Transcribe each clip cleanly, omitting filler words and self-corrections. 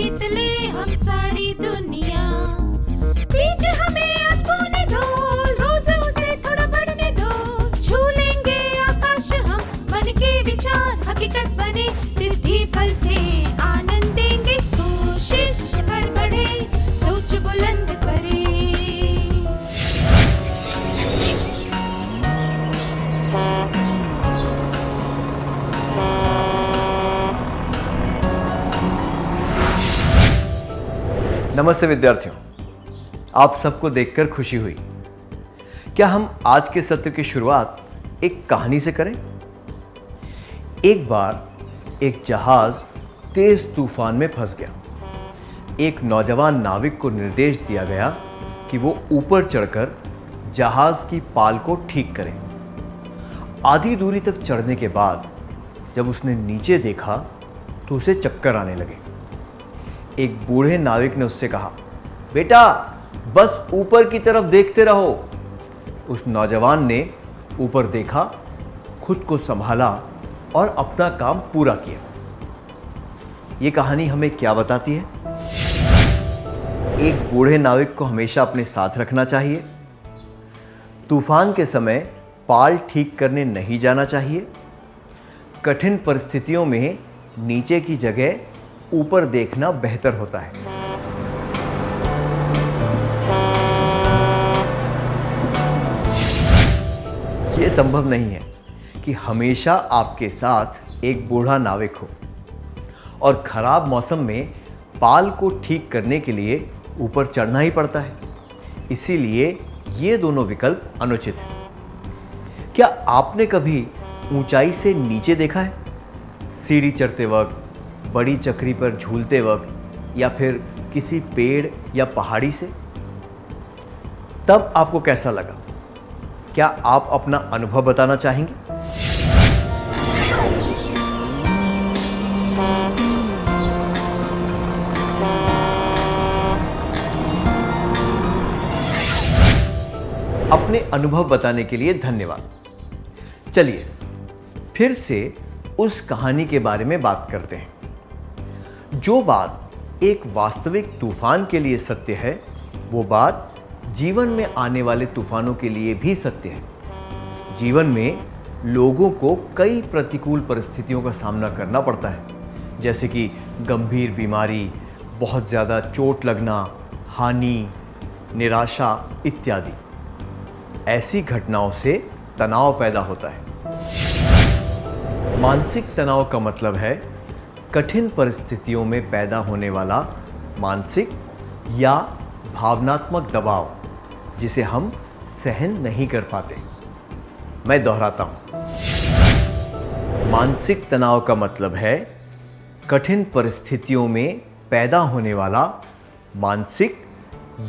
जीत ले हम सारी दुनिया। बीच हमें आज बोने दो, रोज उसे थोड़ा बढ़ने दो। छू लेंगे आकाश हम, मन के विचार हकीकत बने। सिद्धि फल से आनंद देंगे, कोशिश कर बढ़े, सोच बुलंद करे। नमस्ते विद्यार्थियों, आप सबको देखकर खुशी हुई। क्या हम आज के सत्र की शुरुआत एक कहानी से करें? एक बार एक जहाज तेज तूफान में फंस गया। एक नौजवान नाविक को निर्देश दिया गया कि वो ऊपर चढ़कर जहाज की पाल को ठीक करे। आधी दूरी तक चढ़ने के बाद जब उसने नीचे देखा तो उसे चक्कर आने लगे। एक बूढ़े नाविक ने उससे कहा, बेटा बस ऊपर की तरफ देखते रहो। उस नौजवान ने ऊपर देखा, खुद को संभाला और अपना काम पूरा किया। ये कहानी हमें क्या बताती है? एक बूढ़े नाविक को हमेशा अपने साथ रखना चाहिए। तूफान के समय पाल ठीक करने नहीं जाना चाहिए। कठिन परिस्थितियों में नीचे की जगह ऊपर देखना बेहतर होता है। यह संभव नहीं है कि हमेशा आपके साथ एक बूढ़ा नाविक हो और खराब मौसम में पाल को ठीक करने के लिए ऊपर चढ़ना ही पड़ता है। इसीलिए ये दोनों विकल्प अनुचित हैं। क्या आपने कभी ऊंचाई से नीचे देखा है? सीढ़ी चढ़ते वक्त, बड़ी चक्री पर झूलते वक्त या फिर किसी पेड़ या पहाड़ी से? तब आपको कैसा लगा? क्या आप अपना अनुभव बताना चाहेंगे? अपने अनुभव बताने के लिए धन्यवाद। चलिए फिर से उस कहानी के बारे में बात करते हैं। जो बात एक वास्तविक तूफान के लिए सत्य है, वो बात जीवन में आने वाले तूफानों के लिए भी सत्य है। जीवन में लोगों को कई प्रतिकूल परिस्थितियों का सामना करना पड़ता है, जैसे कि गंभीर बीमारी, बहुत ज़्यादा चोट लगना, हानि, निराशा इत्यादि। ऐसी घटनाओं से तनाव पैदा होता है। मानसिक तनाव का मतलब है कठिन परिस्थितियों में पैदा होने वाला मानसिक या भावनात्मक दबाव, जिसे हम सहन नहीं कर पाते। मैं दोहराता हूं, मानसिक तनाव का मतलब है कठिन परिस्थितियों में पैदा होने वाला मानसिक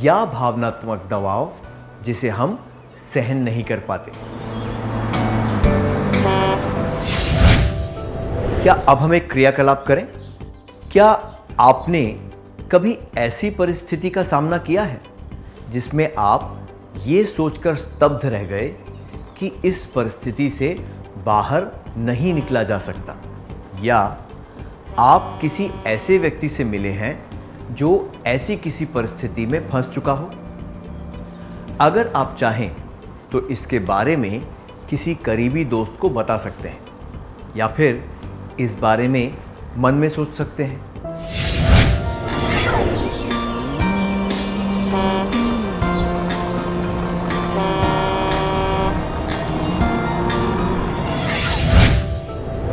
या भावनात्मक दबाव, जिसे हम सहन नहीं कर पाते। क्या अब हम एक क्रियाकलाप करें? क्या आपने कभी ऐसी परिस्थिति का सामना किया है जिसमें आप ये सोचकर स्तब्ध रह गए कि इस परिस्थिति से बाहर नहीं निकला जा सकता? या आप किसी ऐसे व्यक्ति से मिले हैं जो ऐसी किसी परिस्थिति में फंस चुका हो? अगर आप चाहें तो इसके बारे में किसी करीबी दोस्त को बता सकते हैं या फिर इस बारे में मन में सोच सकते हैं।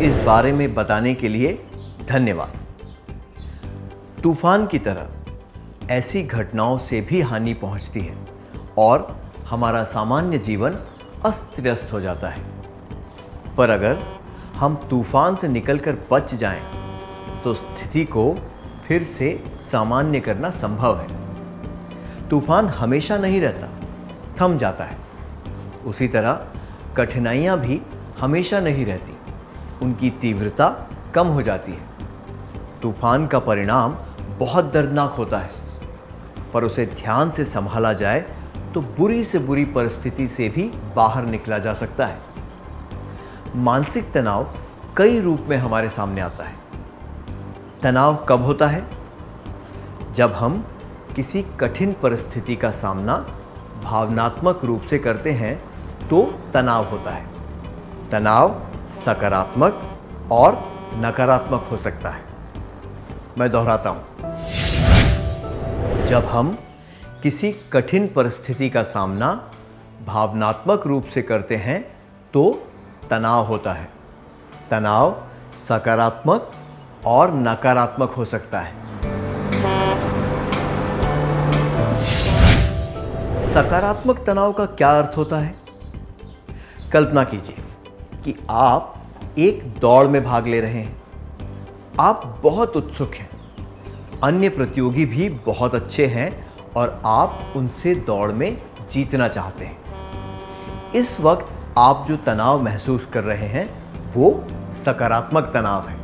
इस बारे में बताने के लिए धन्यवाद। तूफान की तरह ऐसी घटनाओं से भी हानि पहुंचती है और हमारा सामान्य जीवन अस्त व्यस्त हो जाता है। पर अगर हम तूफान से निकलकर बच जाएं, तो स्थिति को फिर से सामान्य करना संभव है। तूफान हमेशा नहीं रहता, थम जाता है। उसी तरह कठिनाइयां भी हमेशा नहीं रहती, उनकी तीव्रता कम हो जाती है। तूफान का परिणाम बहुत दर्दनाक होता है, पर उसे ध्यान से संभाला जाए तो बुरी से बुरी परिस्थिति से भी बाहर निकला जा सकता है। मानसिक तनाव कई रूप में हमारे सामने आता है। तनाव कब होता है? जब हम किसी कठिन परिस्थिति का सामना भावनात्मक रूप से करते हैं तो तनाव होता है। तनाव सकारात्मक और नकारात्मक हो सकता है। मैं दोहराता हूं, जब हम किसी कठिन परिस्थिति का सामना भावनात्मक रूप से करते हैं तो तनाव होता है। तनाव सकारात्मक और नकारात्मक हो सकता है। सकारात्मक तनाव का क्या अर्थ होता है? कल्पना कीजिए कि आप एक दौड़ में भाग ले रहे हैं। आप बहुत उत्सुक हैं, अन्य प्रतियोगी भी बहुत अच्छे हैं और आप उनसे दौड़ में जीतना चाहते हैं। इस वक्त आप जो तनाव महसूस कर रहे हैं वो सकारात्मक तनाव है।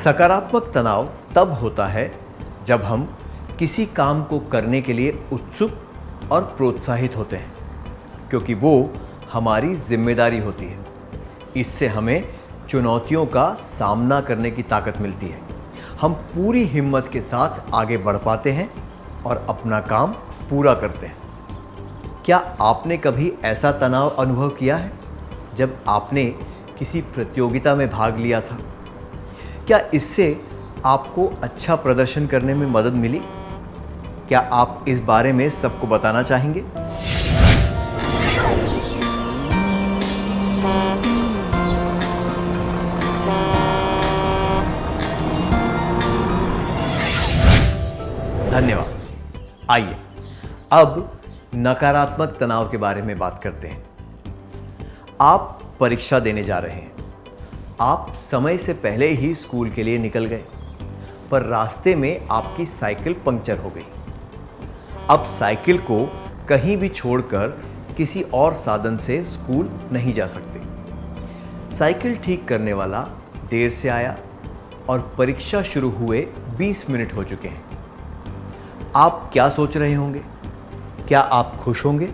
सकारात्मक तनाव तब होता है जब हम किसी काम को करने के लिए उत्सुक और प्रोत्साहित होते हैं, क्योंकि वो हमारी जिम्मेदारी होती है। इससे हमें चुनौतियों का सामना करने की ताकत मिलती है। हम पूरी हिम्मत के साथ आगे बढ़ पाते हैं और अपना काम पूरा करते हैं। क्या आपने कभी ऐसा तनाव अनुभव किया है जब आपने किसी प्रतियोगिता में भाग लिया था? क्या इससे आपको अच्छा प्रदर्शन करने में मदद मिली? क्या आप इस बारे में सबको बताना चाहेंगे? धन्यवाद। आइए अब नकारात्मक तनाव के बारे में बात करते हैं। आप परीक्षा देने जा रहे हैं। आप समय से पहले ही स्कूल के लिए निकल गए, पर रास्ते में आपकी साइकिल पंक्चर हो गई। अब साइकिल को कहीं भी छोड़कर किसी और साधन से स्कूल नहीं जा सकते। साइकिल ठीक करने वाला देर से आया और परीक्षा शुरू हुए 20 मिनट हो चुके हैं। आप क्या सोच रहे होंगे? क्या आप खुश होंगे,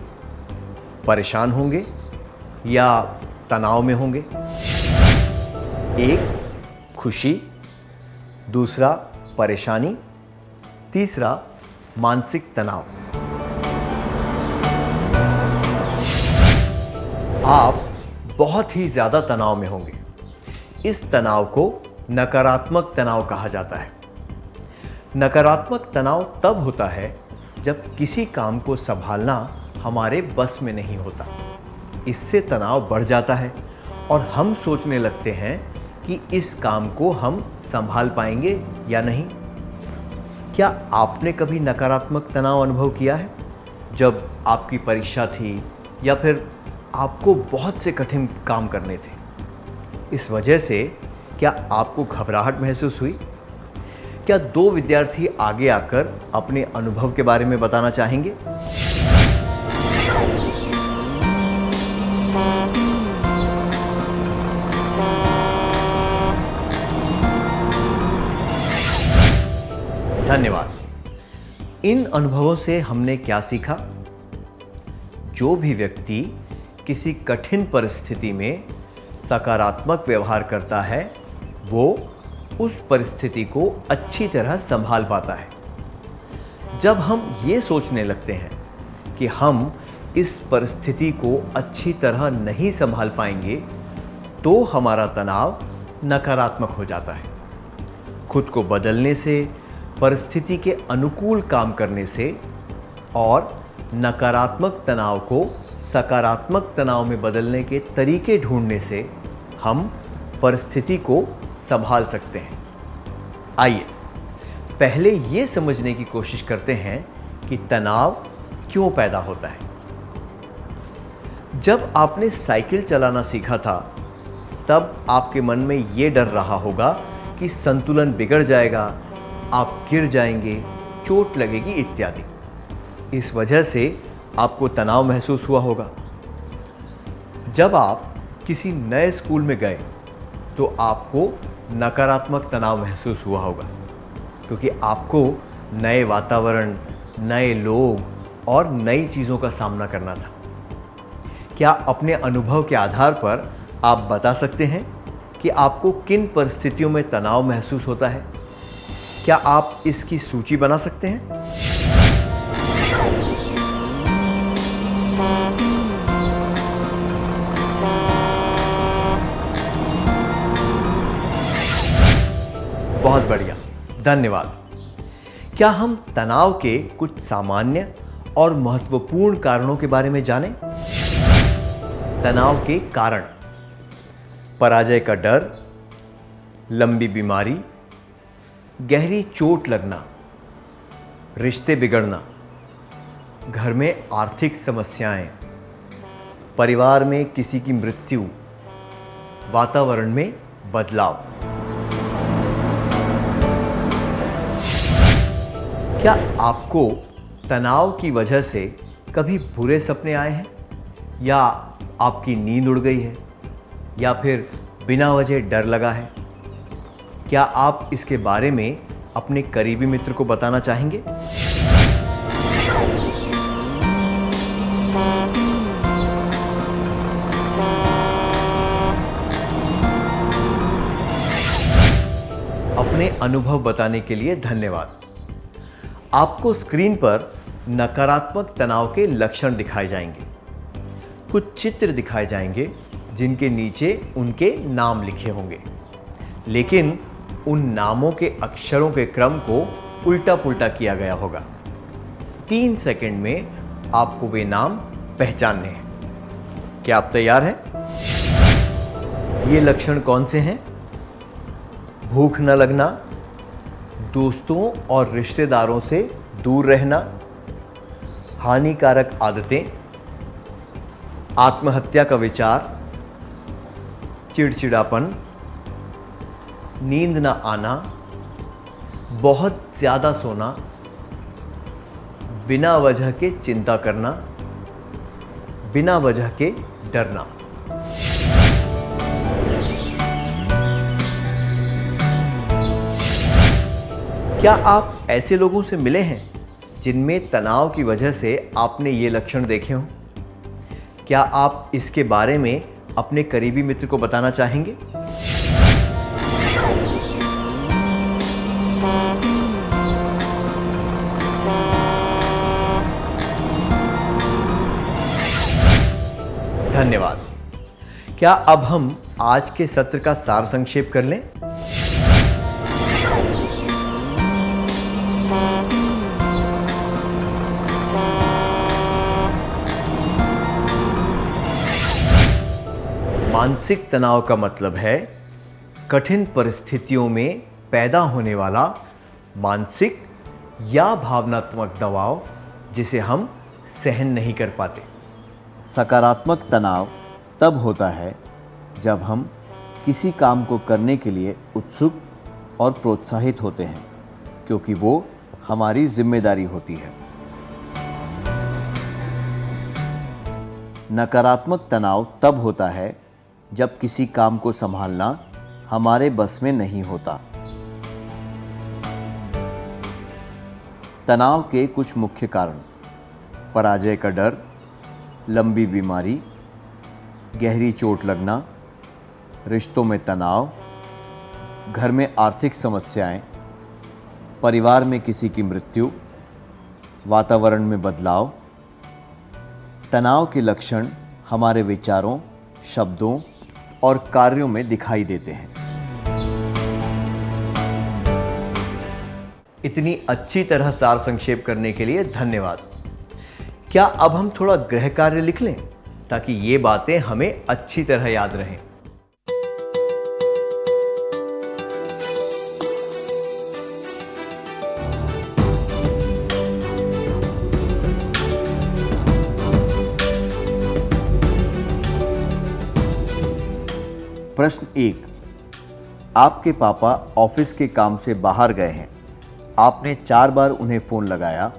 परेशान होंगे या तनाव में होंगे? एक खुशी, दूसरा परेशानी, तीसरा मानसिक तनाव। आप बहुत ही ज्यादा तनाव में होंगे। इस तनाव को नकारात्मक तनाव कहा जाता है। नकारात्मक तनाव तब होता है जब किसी काम को संभालना हमारे बस में नहीं होता। इससे तनाव बढ़ जाता है और हम सोचने लगते हैं कि इस काम को हम संभाल पाएंगे या नहीं। क्या आपने कभी नकारात्मक तनाव अनुभव किया है जब आपकी परीक्षा थी या फिर आपको बहुत से कठिन काम करने थे? इस वजह से क्या आपको घबराहट महसूस हुई? क्या दो विद्यार्थी आगे आकर अपने अनुभव के बारे में बताना चाहेंगे? धन्यवाद। इन अनुभवों से हमने क्या सीखा? जो भी व्यक्ति किसी कठिन परिस्थिति में सकारात्मक व्यवहार करता है वो उस परिस्थिति को अच्छी तरह संभाल पाता है। जब हम ये सोचने लगते हैं कि हम इस परिस्थिति को अच्छी तरह नहीं संभाल पाएंगे तो हमारा तनाव नकारात्मक हो जाता है। खुद को बदलने से, परिस्थिति के अनुकूल काम करने से और नकारात्मक तनाव को सकारात्मक तनाव में बदलने के तरीके ढूंढने से हम परिस्थिति को संभाल सकते हैं। आइए पहले ये समझने की कोशिश करते हैं कि तनाव क्यों पैदा होता है। जब आपने साइकिल चलाना सीखा था तब आपके मन में ये डर रहा होगा कि संतुलन बिगड़ जाएगा, आप गिर जाएंगे, चोट लगेगी इत्यादि। इस वजह से आपको तनाव महसूस हुआ होगा। जब आप किसी नए स्कूल में गए तो आपको नकारात्मक तनाव महसूस हुआ होगा, क्योंकि आपको नए वातावरण, नए लोग और नई चीज़ों का सामना करना था। क्या अपने अनुभव के आधार पर आप बता सकते हैं कि आपको किन परिस्थितियों में तनाव महसूस होता है? क्या आप इसकी सूची बना सकते हैं? बहुत बढ़िया, धन्यवाद। क्या हम तनाव के कुछ सामान्य और महत्वपूर्ण कारणों के बारे में जानें? तनाव के कारण: पराजय का डर, लंबी बीमारी, गहरी चोट लगना, रिश्ते बिगड़ना, घर में आर्थिक समस्याएं, परिवार में किसी की मृत्यु, वातावरण में बदलाव। क्या आपको तनाव की वजह से कभी बुरे सपने आए हैं, या आपकी नींद उड़ गई है, या फिर बिना वजह डर लगा है? क्या आप इसके बारे में अपने करीबी मित्र को बताना चाहेंगे? अपने अनुभव बताने के लिए धन्यवाद। आपको स्क्रीन पर नकारात्मक तनाव के लक्षण दिखाए जाएंगे। कुछ चित्र दिखाए जाएंगे जिनके नीचे उनके नाम लिखे होंगे, लेकिन उन नामों के अक्षरों के क्रम को उल्टा पुल्टा किया गया होगा। 3 सेकंड में आपको वे नाम पहचानने हैं। क्या आप तैयार हैं? ये लक्षण कौन से हैं? भूख न लगना, दोस्तों और रिश्तेदारों से दूर रहना, हानिकारक आदतें, आत्महत्या का विचार, चिड़चिड़ापन, नींद न आना, बहुत ज़्यादा सोना, बिना वजह के चिंता करना, बिना वजह के डरना। क्या आप ऐसे लोगों से मिले हैं जिनमें तनाव की वजह से आपने ये लक्षण देखे हों? क्या आप इसके बारे में अपने करीबी मित्र को बताना चाहेंगे? धन्यवाद। क्या अब हम आज के सत्र का सार संक्षेप कर लें? मानसिक तनाव का मतलब है कठिन परिस्थितियों में पैदा होने वाला मानसिक या भावनात्मक दबाव जिसे हम सहन नहीं कर पाते। सकारात्मक तनाव तब होता है जब हम किसी काम को करने के लिए उत्सुक और प्रोत्साहित होते हैं, क्योंकि वो हमारी जिम्मेदारी होती है। नकारात्मक तनाव तब होता है जब किसी काम को संभालना हमारे बस में नहीं होता। तनाव के कुछ मुख्य कारण: पराजय का डर, लंबी बीमारी, गहरी चोट लगना, रिश्तों में तनाव, घर में आर्थिक समस्याएं, परिवार में किसी की मृत्यु, वातावरण में बदलाव। तनाव के लक्षण हमारे विचारों, शब्दों और कार्यों में दिखाई देते हैं। इतनी अच्छी तरह सार संक्षेप करने के लिए धन्यवाद। क्या अब हम थोड़ा गृह कार्य लिख लें ताकि ये बातें हमें अच्छी तरह याद रहें? प्रश्न 1। आपके पापा ऑफिस के काम से बाहर गए हैं। आपने 4 बार उन्हें फ़ोन लगाया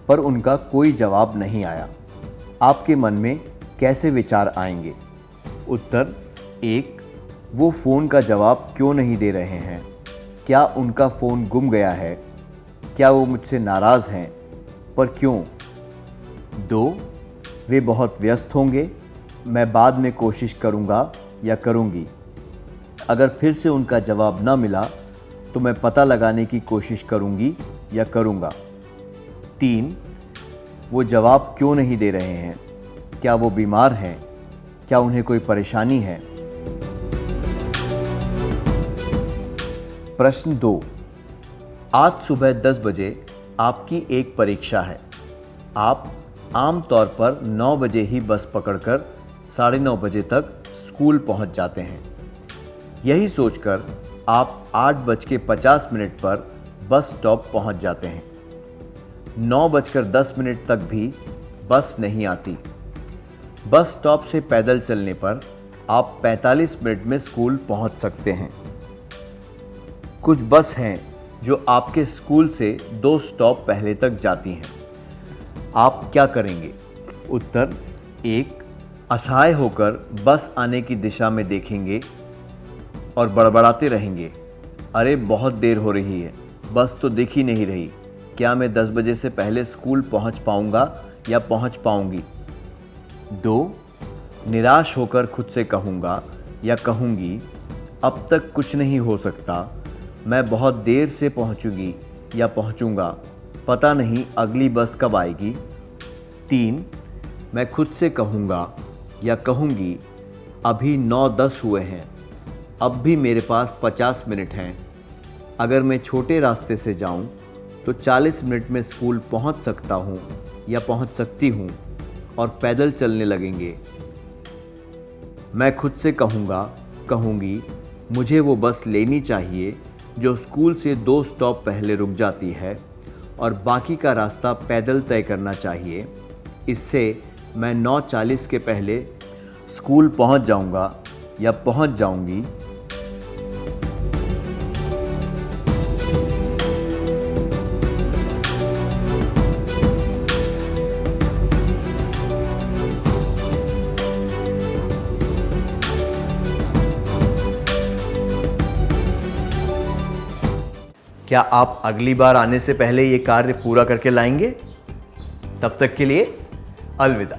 पर उनका कोई जवाब नहीं आया। आपके मन में कैसे विचार आएंगे? उत्तर: 1। वो फ़ोन का जवाब क्यों नहीं दे रहे हैं? क्या उनका फ़ोन गुम गया है? क्या वो मुझसे नाराज़ हैं? पर क्यों? 2। वे बहुत व्यस्त होंगे। मैं बाद में कोशिश करूँगा या करूँगी। अगर फिर से उनका जवाब न मिला तो मैं पता लगाने की कोशिश करूंगी या करूंगा। 3. वो जवाब क्यों नहीं दे रहे हैं? क्या वो बीमार हैं? क्या उन्हें कोई परेशानी है? प्रश्न 2. आज सुबह 10 बजे आपकी एक परीक्षा है। आप आम तौर पर 9 बजे ही बस पकड़कर 9:30 बजे तक स्कूल पहुंच जाते हैं। यही सोचकर आप 8:50 पर बस स्टॉप पहुंच जाते हैं। 9:10 तक भी बस नहीं आती। बस स्टॉप से पैदल चलने पर आप 45 मिनट में स्कूल पहुंच सकते हैं। कुछ बस हैं जो आपके स्कूल से 2 स्टॉप पहले तक जाती हैं। आप क्या करेंगे? उत्तर: 1. असहाय होकर बस आने की दिशा में देखेंगे और बड़बड़ाते रहेंगे, अरे बहुत देर हो रही है, बस तो दिख ही नहीं रही, क्या मैं 10 बजे से पहले स्कूल पहुंच पाऊंगा या पहुंच पाऊंगी? 2. निराश होकर खुद से कहूंगा या कहूंगी, अब तक कुछ नहीं हो सकता, मैं बहुत देर से पहुंचूंगी या पहुंचूंगा, पता नहीं अगली बस कब आएगी। 3. मैं खुद से कहूंगा या कहूंगी, अभी 9:10 हुए हैं, अब भी मेरे पास 50 मिनट हैं, अगर मैं छोटे रास्ते से जाऊं तो 40 मिनट में स्कूल पहुंच सकता हूं या पहुंच सकती हूं और पैदल चलने लगेंगे। मैं खुद से कहूंगा, कहूंगी, मुझे वो बस लेनी चाहिए जो स्कूल से 2 स्टॉप पहले रुक जाती है और बाकी का रास्ता पैदल तय करना चाहिए। इससे मैं 9:40 के पहले स्कूल पहुंच जाऊंगा या पहुंच जाऊंगी। क्या आप अगली बार आने से पहले ये कार्य पूरा करके लाएंगे? तब तक के लिए अलविदा।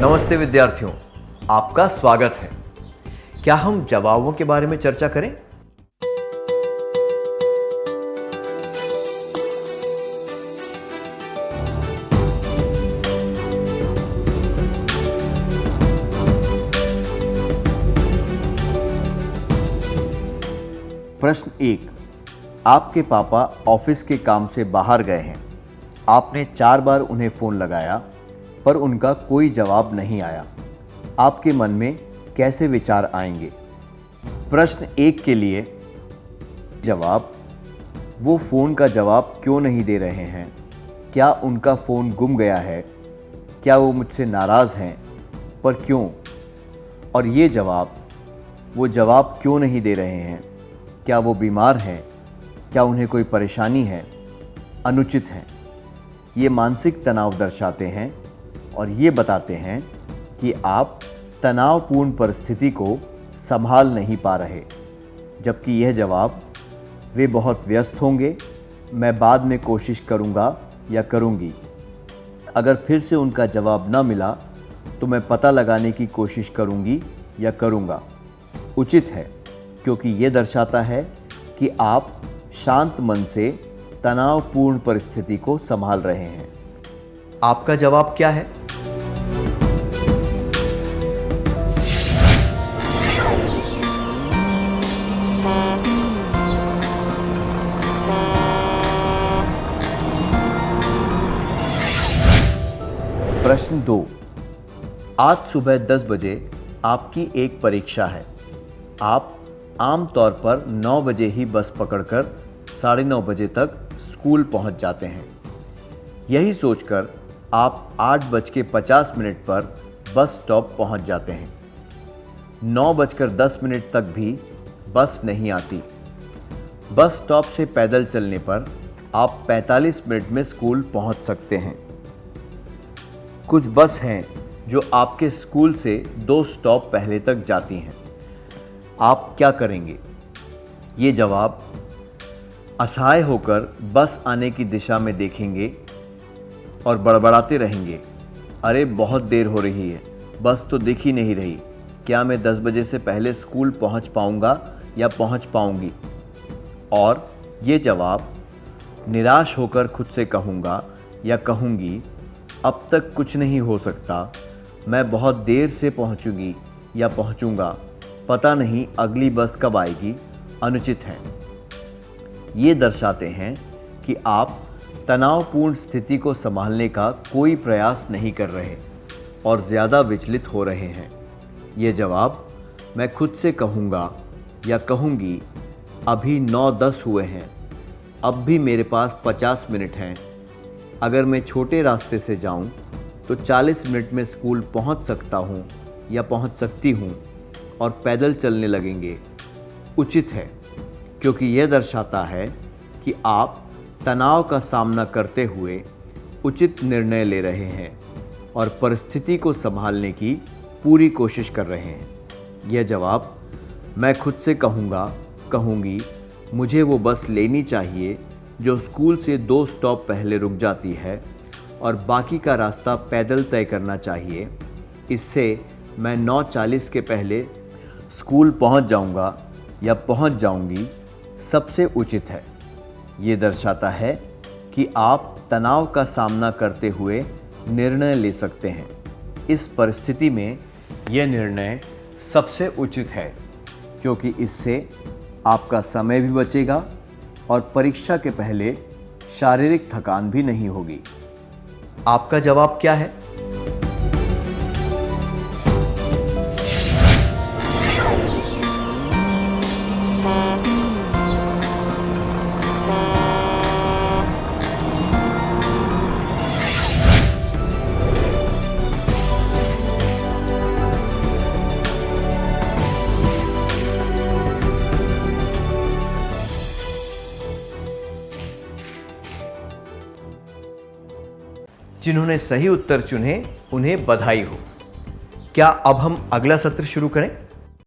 नमस्ते विद्यार्थियों, आपका स्वागत है। क्या हम जवाबों के बारे में चर्चा करें? प्रश्न 1. आपके पापा ऑफिस के काम से बाहर गए हैं। आपने 4 बार उन्हें फ़ोन लगाया पर उनका कोई जवाब नहीं आया। आपके मन में कैसे विचार आएंगे? प्रश्न 1 के लिए जवाब: वो फ़ोन का जवाब क्यों नहीं दे रहे हैं? क्या उनका फ़ोन गुम गया है? क्या वो मुझसे नाराज़ हैं? पर क्यों? और ये जवाब: वो जवाब क्यों नहीं दे रहे हैं? क्या वो बीमार हैं? क्या उन्हें कोई परेशानी है? अनुचित हैं। ये मानसिक तनाव दर्शाते हैं और ये बताते हैं कि आप तनावपूर्ण परिस्थिति को संभाल नहीं पा रहे। जबकि यह जवाब: वे बहुत व्यस्त होंगे, मैं बाद में कोशिश करूँगा या करूँगी। अगर फिर से उनका जवाब न मिला तो मैं पता लगाने की कोशिश करूँगी या करूँगा, उचित है, क्योंकि ये दर्शाता है कि आप शांत मन से तनावपूर्ण परिस्थिति को संभाल रहे हैं। आपका जवाब क्या है? प्रश्न 2. आज सुबह 10 बजे आपकी एक परीक्षा है। आप आम तौर पर 9 बजे ही बस पकड़कर 9:30 बजे तक स्कूल पहुंच जाते हैं। यही सोचकर आप 8:50 पर बस स्टॉप पहुंच जाते हैं। 9:10 तक भी बस नहीं आती। बस स्टॉप से पैदल चलने पर आप 45 मिनट में स्कूल पहुंच सकते हैं। कुछ बस हैं जो आपके स्कूल से 2 स्टॉप पहले तक जाती हैं। आप क्या करेंगे? ये जवाब: असहाय होकर बस आने की दिशा में देखेंगे और बड़बड़ाते रहेंगे, अरे बहुत देर हो रही है, बस तो दिख ही नहीं रही, क्या मैं 10 बजे से पहले स्कूल पहुंच पाऊंगा या पहुंच पाऊंगी? और ये जवाब निराश होकर खुद से कहूँगा या कहूँगी, अब तक कुछ नहीं हो सकता, मैं बहुत देर से पहुँचूंगी या पहुँचूंगा, पता नहीं अगली बस कब आएगी, अनुचित है। ये दर्शाते हैं कि आप तनावपूर्ण स्थिति को संभालने का कोई प्रयास नहीं कर रहे और ज़्यादा विचलित हो रहे हैं। ये जवाब मैं खुद से कहूँगा या कहूँगी, अभी 9:10 हुए हैं, अब भी मेरे पास 50 मिनट हैं, अगर मैं छोटे रास्ते से जाऊँ तो 40 मिनट में स्कूल पहुँच सकता हूँ या पहुँच सकती हूँ और पैदल चलने लगेंगे, उचित है, क्योंकि यह दर्शाता है कि आप तनाव का सामना करते हुए उचित निर्णय ले रहे हैं और परिस्थिति को संभालने की पूरी कोशिश कर रहे हैं। यह जवाब मैं खुद से कहूँगी, मुझे वो बस लेनी चाहिए जो स्कूल से 2 स्टॉप पहले रुक जाती है और बाकी का रास्ता पैदल तय करना चाहिए, इससे मैं 9:40 के पहले स्कूल पहुंच जाऊंगा या पहुंच जाऊंगी, सबसे उचित है। ये दर्शाता है कि आप तनाव का सामना करते हुए निर्णय ले सकते हैं। इस परिस्थिति में यह निर्णय सबसे उचित है, क्योंकि इससे आपका समय भी बचेगा और परीक्षा के पहले शारीरिक थकान भी नहीं होगी। आपका जवाब क्या है? जिन्होंने सही उत्तर चुने उन्हें बधाई हो। क्या अब हम अगला सत्र शुरू करें?